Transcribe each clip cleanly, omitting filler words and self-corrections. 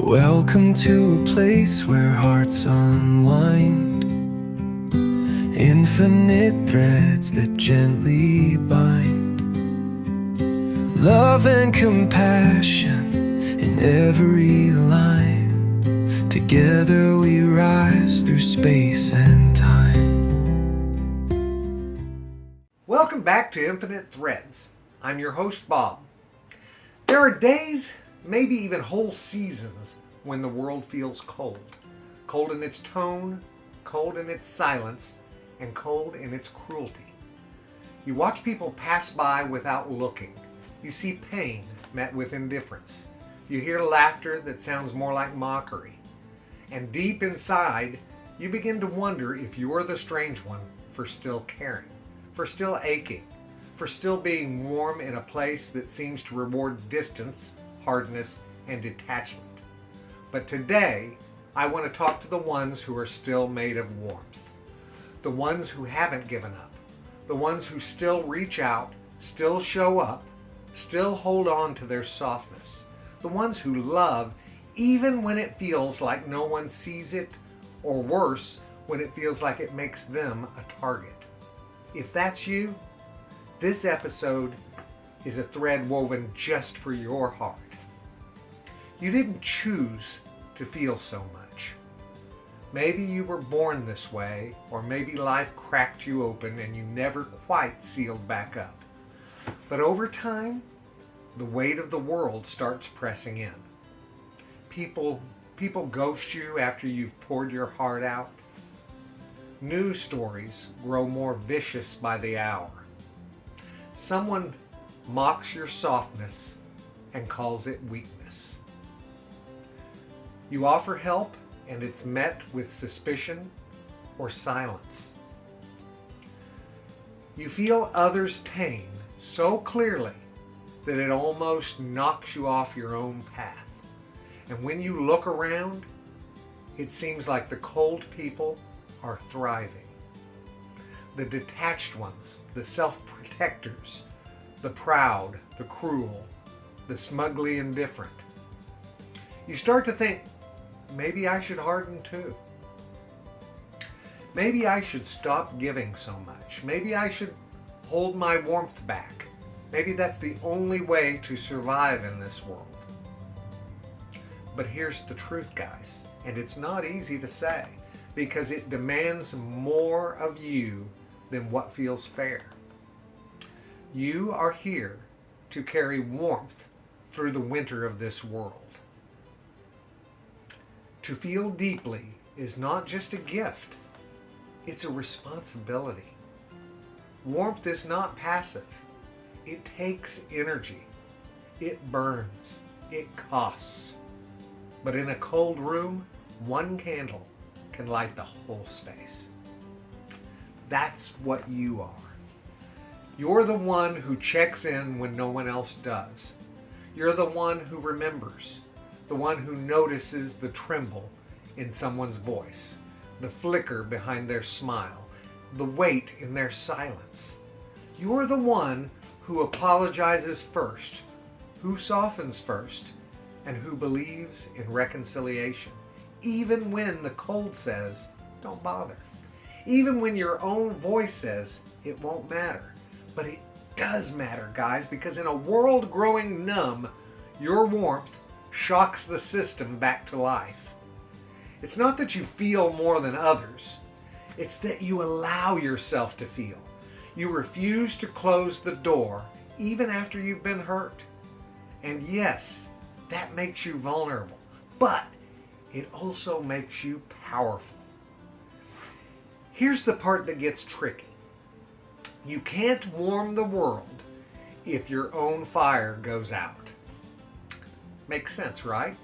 Welcome to a place where hearts unwind, infinite threads that gently bind, love and compassion in every line. Together we rise through space and time. Welcome back to Infinite Threads. I'm your host, Bob. There are days, maybe even whole seasons, when the world feels cold. Cold in its tone, cold in its silence, and cold in its cruelty. You watch people pass by without looking. You see pain met with indifference. You hear laughter that sounds more like mockery. And deep inside, you begin to wonder if you're the strange one for still caring, for still aching, for still being warm in a place that seems to reward distance, hardness, and detachment. But today, I want to talk to the ones who are still made of warmth. The ones who haven't given up. The ones who still reach out, still show up, still hold on to their softness. The ones who love even when it feels like no one sees it, or worse, when it feels like it makes them a target. If that's you, this episode is a thread woven just for your heart. You didn't choose to feel so much. Maybe you were born this way, or maybe life cracked you open and you never quite sealed back up. But over time, the weight of the world starts pressing in. People ghost you after you've poured your heart out. News stories grow more vicious by the hour. Someone mocks your softness and calls it weakness. You offer help and it's met with suspicion or silence. You feel others' pain so clearly that it almost knocks you off your own path. And when you look around, it seems like the cold people are thriving. The detached ones, the self-protectors, the proud, the cruel, the smugly indifferent. You start to think, maybe I should harden too. Maybe I should stop giving so much. Maybe I should hold my warmth back. Maybe that's the only way to survive in this world. But here's the truth, guys, and it's not easy to say because it demands more of you than what feels fair. You are here to carry warmth through the winter of this world. To feel deeply is not just a gift, it's a responsibility. Warmth is not passive. It takes energy. It burns. It costs. But in a cold room, one candle can light the whole space. That's what you are. You're the one who checks in when no one else does. You're the one who remembers, the one who notices the tremble in someone's voice, the flicker behind their smile, the weight in their silence. You're the one who apologizes first, who softens first, and who believes in reconciliation, even when the cold says, don't bother. Even when your own voice says, it won't matter. But it does matter, guys, because in a world growing numb, your warmth shocks the system back to life. It's not that you feel more than others. It's that you allow yourself to feel. You refuse to close the door even after you've been hurt. And yes, that makes you vulnerable, but it also makes you powerful. Here's the part that gets tricky. You can't warm the world if your own fire goes out. Makes sense, right?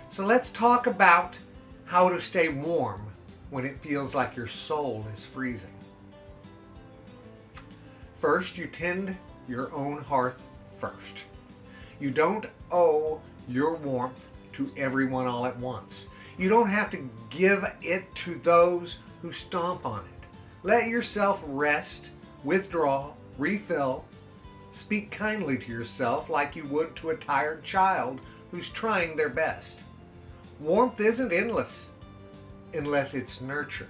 So let's talk about how to stay warm when it feels like your soul is freezing. First, you tend your own hearth first. You don't owe your warmth to everyone all at once. You don't have to give it to those who stomp on it. Let yourself rest, withdraw, refill. Speak kindly to yourself like you would to a tired child who's trying their best. Warmth isn't endless unless it's nurtured.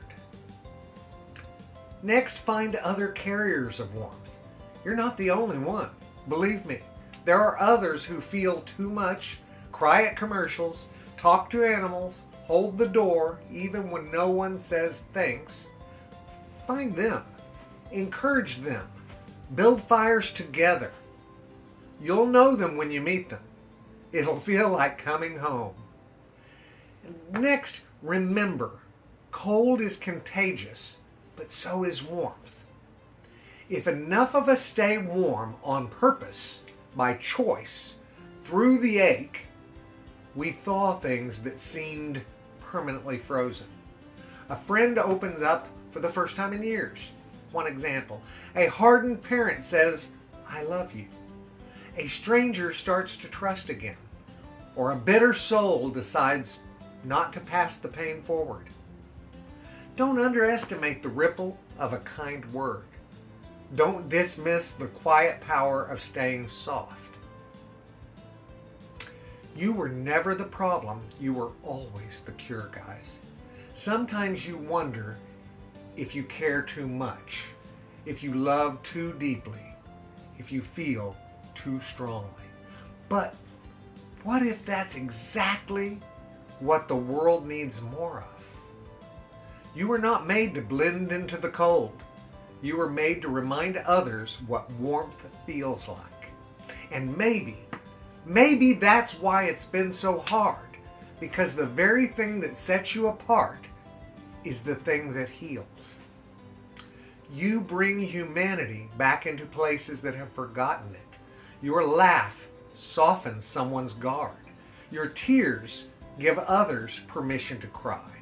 Next, find other carriers of warmth. You're not the only one. Believe me, there are others who feel too much, cry at commercials, talk to animals, hold the door even when no one says thanks. Find them. Encourage them. Build fires together. You'll know them when you meet them. It'll feel like coming home. Next, remember, cold is contagious, but so is warmth. If enough of us stay warm on purpose, by choice, through the ache, we thaw things that seemed permanently frozen. A friend opens up for the first time in years. One example. A hardened parent says, "I love you." A stranger starts to trust again. Or a bitter soul decides not to pass the pain forward. Don't underestimate the ripple of a kind word. Don't dismiss the quiet power of staying soft. You were never the problem. You were always the cure, guys. Sometimes you wonder if you care too much, if you love too deeply, if you feel too strongly. But what if that's exactly what the world needs more of? You were not made to blend into the cold. You were made to remind others what warmth feels like. And maybe that's why it's been so hard, because the very thing that sets you apart is the thing that heals. You bring humanity back into places that have forgotten it. Your laugh softens someone's guard. Your tears give others permission to cry.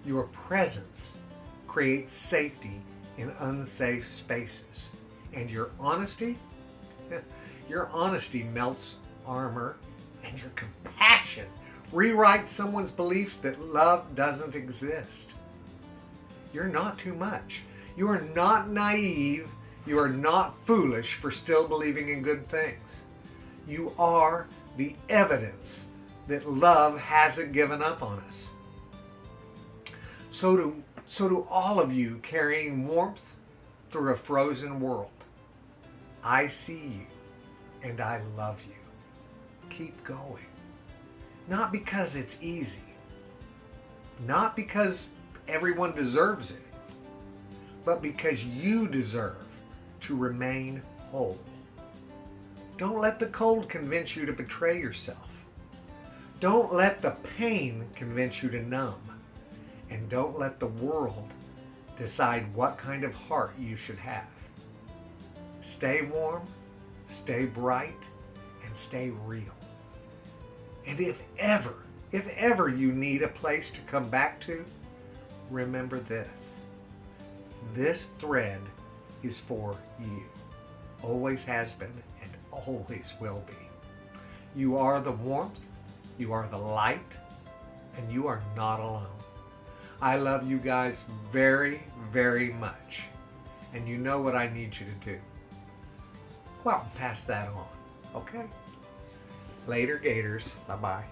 Your presence creates safety in unsafe spaces. And your honesty melts armor, and your compassion rewrites someone's belief that love doesn't exist. You're not too much. You are not naive. You are not foolish for still believing in good things. You are the evidence that love hasn't given up on us. So do all of you carrying warmth through a frozen world. I see you and I love you. Keep going. Not because it's easy. Not because everyone deserves it. But because you deserve to remain whole. Don't let the cold convince you to betray yourself. Don't let the pain convince you to numb. And don't let the world decide what kind of heart you should have. Stay warm, stay bright, and stay real. And if ever you need a place to come back to, remember this. This thread is for you. Always has been and always will be. You are the warmth, you are the light, and you are not alone. I love you guys very, very much. And you know what I need you to do. Go out and pass that on, okay? Later, Gators. Bye-bye.